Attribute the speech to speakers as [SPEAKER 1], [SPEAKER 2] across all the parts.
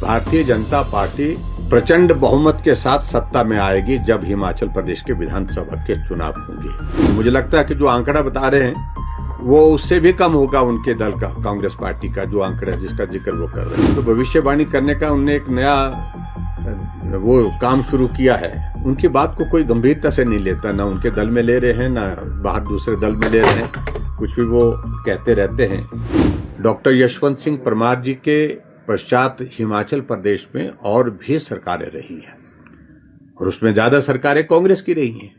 [SPEAKER 1] Bharatiya Janata party प्रचंड बहुमत के साथ सत्ता में आएगी जब हिमाचल प्रदेश के विधानसभा के चुनाव होंगे। मुझे लगता है कि जो आंकड़ा बता रहे हैं वो उससे भी कम होगा उनके दल का, कांग्रेस पार्टी का जो आंकड़ा जिसका जिक्र वो कर रहे हैं। तो भविष्यवाणी करने का उनने एक नया वो काम शुरू किया है। उनकी बात को कोई गंभीरता से नहीं लेता, ना उनके दल में ले रहे हैं ना बाहर दूसरे दल में ले रहे हैं, कुछ भी वो कहते रहते हैं। डॉक्टर यशवंत सिंह परमार जी के पश्चात हिमाचल प्रदेश में और भी सरकारें रही हैं और उसमें ज्यादा सरकारें कांग्रेस की रही हैं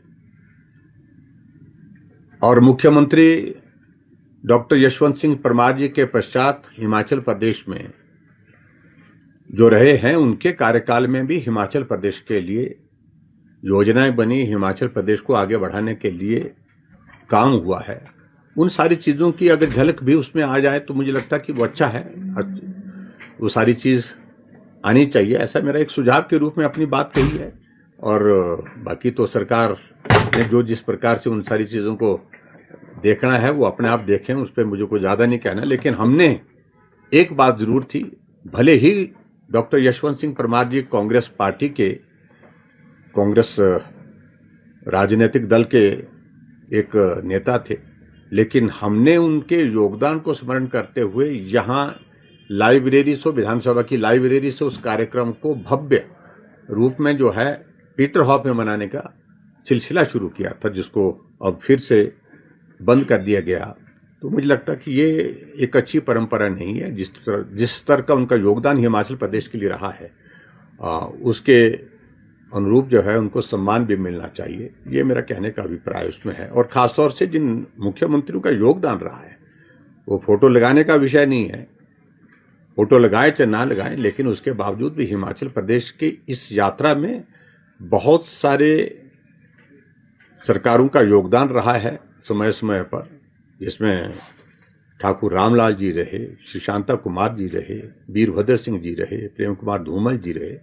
[SPEAKER 1] और मुख्यमंत्री डॉक्टर यशवंत सिंह परमार जी के पश्चात हिमाचल प्रदेश में जो रहे हैं उनके कार्यकाल में भी हिमाचल प्रदेश के लिए योजनाएं बनी, हिमाचल प्रदेश को आगे बढ़ाने के लिए काम हुआ है। उन सारी चीजों की अगर झलक भी उसमें आ जाए तो मुझे लगता है कि वो अच्छा है, वो सारी चीज आनी चाहिए। ऐसा मेरा एक सुझाव के रूप में अपनी बात कही है और बाकी तो सरकार ने जो जिस प्रकार से उन सारी चीजों को देखना है वो अपने आप देखें, उस पर मुझे कोई ज्यादा नहीं कहना। लेकिन हमने एक बात जरूर थी, भले ही डॉक्टर यशवंत सिंह परमार जी कांग्रेस पार्टी के, कांग्रेस राजनीतिक दल के एक नेता थे, लेकिन हमने उनके योगदान को स्मरण करते हुए यहाँ लाइब्रेरी से, विधानसभा की लाइब्रेरी से उस कार्यक्रम को भव्य रूप में जो है पीटर हॉफ में मनाने का सिलसिला शुरू किया था, जिसको अब फिर से बंद कर दिया गया। तो मुझे लगता है कि ये एक अच्छी परंपरा नहीं है। जिस स्तर का उनका योगदान हिमाचल प्रदेश के लिए रहा है उसके अनुरूप जो है उनको सम्मान भी मिलना चाहिए, ये मेरा कहने का अभिप्राय उसमें है। और खासतौर से जिन मुख्यमंत्रियों का योगदान रहा है वो फोटो लगाने का विषय नहीं है, फोटो लगाए चाहे ना लगाएं, लेकिन उसके बावजूद भी हिमाचल प्रदेश की इस यात्रा में बहुत सारे सरकारों का योगदान रहा है समय समय पर, जिसमें ठाकुर रामलाल जी रहे, श्री शांता कुमार जी रहे, वीरभद्र सिंह जी रहे, प्रेम कुमार धूमल जी रहे,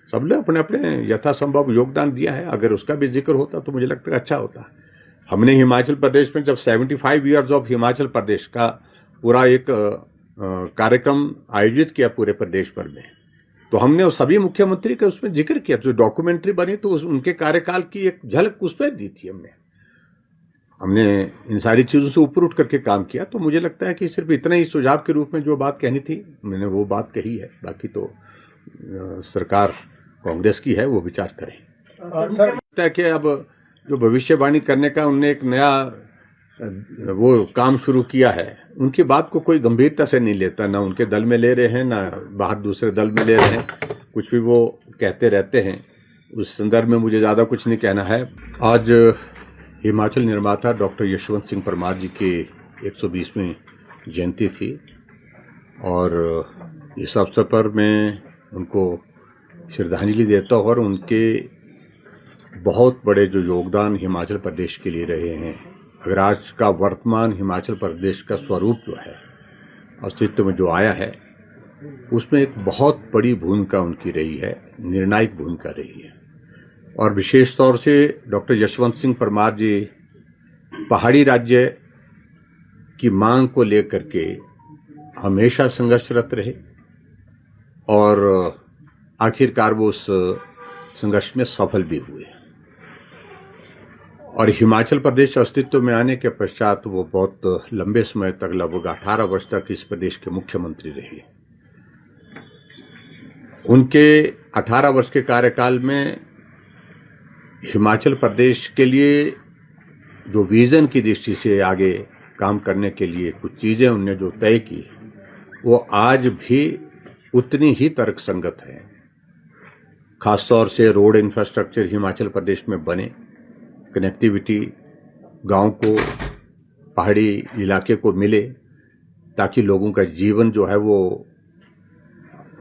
[SPEAKER 1] सब ने अपने अपने यथासंभव योगदान दिया है। अगर उसका भी जिक्र होता तो मुझे लगता है अच्छा होता। हमने हिमाचल प्रदेश में जब 75 ईयर्स ऑफ हिमाचल प्रदेश का पूरा एक कार्यक्रम आयोजित किया पूरे प्रदेश भर में, तो हमने उस सभी मुख्यमंत्री का उसमें जिक्र किया। जो डॉक्यूमेंट्री बनी तो उनके कार्यकाल की एक झलक उसमें दी थी हमने इन सारी चीज़ों से ऊपर उठ करके काम किया। तो मुझे लगता है कि सिर्फ इतना ही सुझाव के रूप में जो बात कहनी थी मैंने वो बात कही है। बाकी तो सरकार कांग्रेस की है, वो विचार करें। सर लगता है कि अब जो भविष्यवाणी करने का उनने एक नया वो काम शुरू किया है, उनकी बात को कोई गंभीरता से नहीं लेता, ना उनके दल में ले रहे हैं ना बाहर दूसरे दल में ले रहे हैं, कुछ भी वो कहते रहते हैं। उस संदर्भ में मुझे ज़्यादा कुछ नहीं कहना है। आज हिमाचल निर्माता डॉक्टर यशवंत सिंह परमार जी की 120वीं जयंती थी और इस अवसर पर मैं उनको श्रद्धांजलि देता हूँ और उनके बहुत बड़े जो योगदान हिमाचल प्रदेश के लिए रहे हैं, अगर आज का वर्तमान हिमाचल प्रदेश का स्वरूप जो है अस्तित्व में जो आया है उसमें एक बहुत बड़ी भूमिका उनकी रही है, निर्णायक भूमिका रही है। और विशेष तौर से डॉक्टर यशवंत सिंह परमार जी पहाड़ी राज्य की मांग को लेकर के हमेशा संघर्षरत रहे और आखिरकार वो उस संघर्ष में सफल भी हुए और हिमाचल प्रदेश अस्तित्व में आने के पश्चात वो बहुत लंबे समय तक, लगभग 18 वर्ष तक इस प्रदेश के मुख्यमंत्री रहे। उनके 18 वर्ष के कार्यकाल में हिमाचल प्रदेश के लिए जो विजन की दृष्टि से आगे काम करने के लिए कुछ चीज़ें उनने जो तय की वो आज भी उतनी ही तर्कसंगत है। खासतौर से रोड इंफ्रास्ट्रक्चर हिमाचल प्रदेश में बने, कनेक्टिविटी गांव को, पहाड़ी इलाके को मिले ताकि लोगों का जीवन जो है वो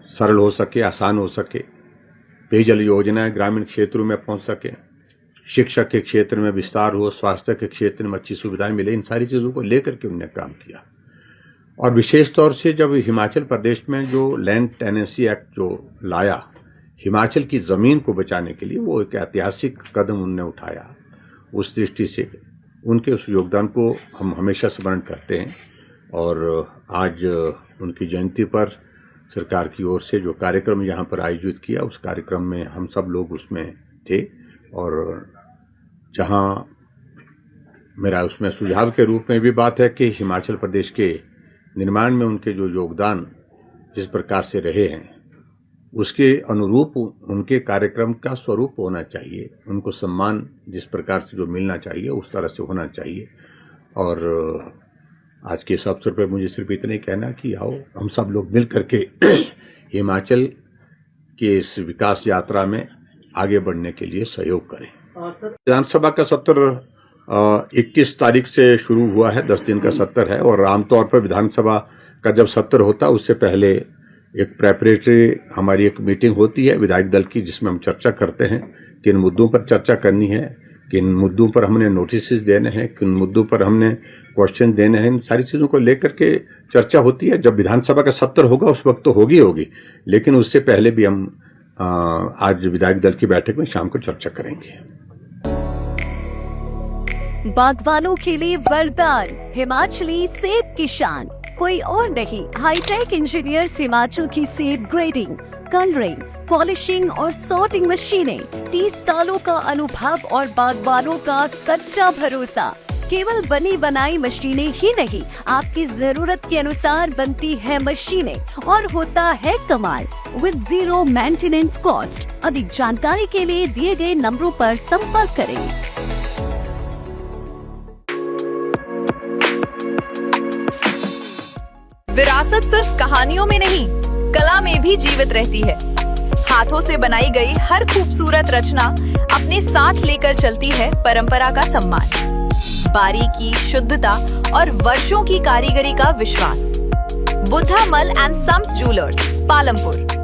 [SPEAKER 1] सरल हो सके, आसान हो सके, पेयजल योजनाएं ग्रामीण क्षेत्रों में पहुंच सके, शिक्षा के क्षेत्र में विस्तार हो, स्वास्थ्य के क्षेत्र में अच्छी सुविधाएं मिले, इन सारी चीज़ों को लेकर के उन्होंने काम किया। और विशेष तौर से जब हिमाचल प्रदेश में जो लैंड टेनेंसी एक्ट जो लाया हिमाचल की ज़मीन को बचाने के लिए, वो एक ऐतिहासिक कदम उन्होंने उठाया। उस दृष्टि से उनके उस योगदान को हम हमेशा स्मरण करते हैं और आज उनकी जयंती पर सरकार की ओर से जो कार्यक्रम यहाँ पर आयोजित किया, उस कार्यक्रम में हम सब लोग उसमें थे। और जहाँ मेरा उसमें सुझाव के रूप में भी बात है कि हिमाचल प्रदेश के निर्माण में उनके जो योगदान जिस प्रकार से रहे हैं, उसके अनुरूप उनके कार्यक्रम का स्वरूप होना चाहिए। उनको सम्मान जिस प्रकार से जो मिलना चाहिए उस तरह से होना चाहिए। और आज के इस अवसर पर मुझे सिर्फ इतना ही कहना कि आओ हम सब लोग मिल करके हिमाचल के इस विकास यात्रा में आगे बढ़ने के लिए सहयोग करें। विधानसभा का सत्र 21 तारीख से शुरू हुआ है, 10 दिन का सत्र है। और आमतौर पर विधानसभा का जब सत्र होता है उससे पहले एक प्रेपरेटरी हमारी एक मीटिंग होती है विधायक दल की, जिसमें हम चर्चा करते हैं किन मुद्दों पर चर्चा करनी है, किन मुद्दों पर हमने नोटिस देने हैं, किन मुद्दों पर हमने क्वेश्चन देने हैं। इन सारी चीज़ों को लेकर के चर्चा होती है। जब विधानसभा का सत्र होगा उस वक्त तो होगी, लेकिन उससे पहले भी हम आज विधायक दल की बैठक में शाम को चर्चा करेंगे।
[SPEAKER 2] बागवानों के लिए वरदान, हिमाचली सेब की शान कोई और नहीं। हाईटेक इंजीनियर्स हिमाचल की सेब ग्रेडिंग, कलरिंग, पॉलिशिंग और सॉर्टिंग मशीनें, 30 सालों का अनुभव और बागवानों का सच्चा भरोसा। केवल बनी बनाई मशीनें ही नहीं, आपकी जरूरत के अनुसार बनती है मशीनें और होता है कमाल विद जीरो मेंटेनेंस कॉस्ट। अधिक जानकारी के लिए दिए गए नंबरों पर संपर्क करें।
[SPEAKER 3] विरासत सिर्फ कहानियों में नहीं, कला में भी जीवित रहती है। हाथों से बनाई गई हर खूबसूरत रचना अपने साथ लेकर चलती है परंपरा का सम्मान, बारीकी, शुद्धता और वर्षों की कारीगरी का विश्वास। बुद्धा मल एंड सम्स ज्वेलर्स, पालमपुर।